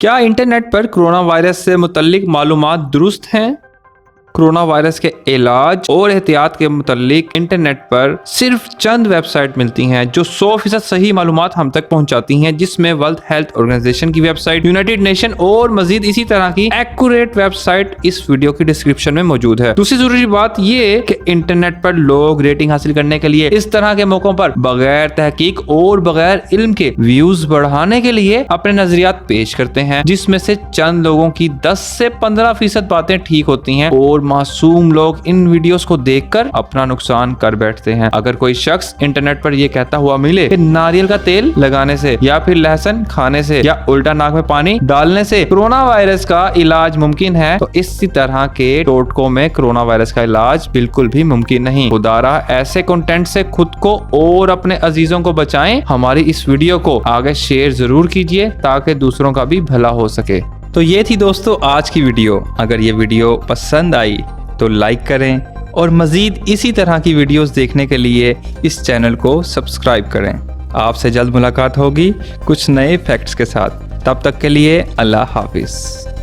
क्या इंटरनेट पर corona virus से मुतल्लिक मालूमात दुरुस्त हैं? कोरोना वायरस के इलाज और एहतियात के मुतल्लिक इंटरनेट पर सिर्फ चंद वेबसाइट मिलती हैं जो 100% सही मालूमात हम तक पहुंचाती हैं, जिसमें वर्ल्ड हेल्थ ऑर्गेनाइजेशन की वेबसाइट, यूनाइटेड नेशन और मजीद इसी तरह की एक्यूरेट वेबसाइट इस वीडियो की डिस्क्रिप्शन में मौजूद है। दूसरी जरूरी बात ये कि इंटरनेट पर लोग रेटिंग हासिल करने के लिए इस तरह के मौकों पर बगैर तहकीक और बगैर इल्म के व्यूज बढ़ाने के लिए अपने नजरियात पेश करते हैं, जिसमें से चंद लोगों की 10 से 15% बातें ठीक होती हैं और मासूम लोग इन वीडियोस को देखकर अपना नुकसान कर बैठते हैं। अगर कोई शख्स इंटरनेट पर यह कहता हुआ मिले कि नारियल का तेल लगाने से या फिर लहसुन खाने से या उल्टा नाक में पानी डालने से कोरोना वायरस का इलाज मुमकिन है, तो इसी तरह के टोटकों में कोरोना वायरस का इलाज बिल्कुल भी मुमकिन नहीं। खुदारा ऐसे कंटेंट से खुद को और अपने अजीजों को बचाएं। हमारी इस वीडियो को आगे शेयर जरूर कीजिए ताकि दूसरों का भी भला हो सके। तो ये थी दोस्तों आज की वीडियो। अगर ये वीडियो पसंद आई तो लाइक करें और मज़ीद इसी तरह की वीडियोस देखने के लिए इस चैनल को सब्सक्राइब करें। आपसे जल्द मुलाकात होगी कुछ नए फैक्ट्स के साथ। तब तक के लिए अल्लाह हाफिज़।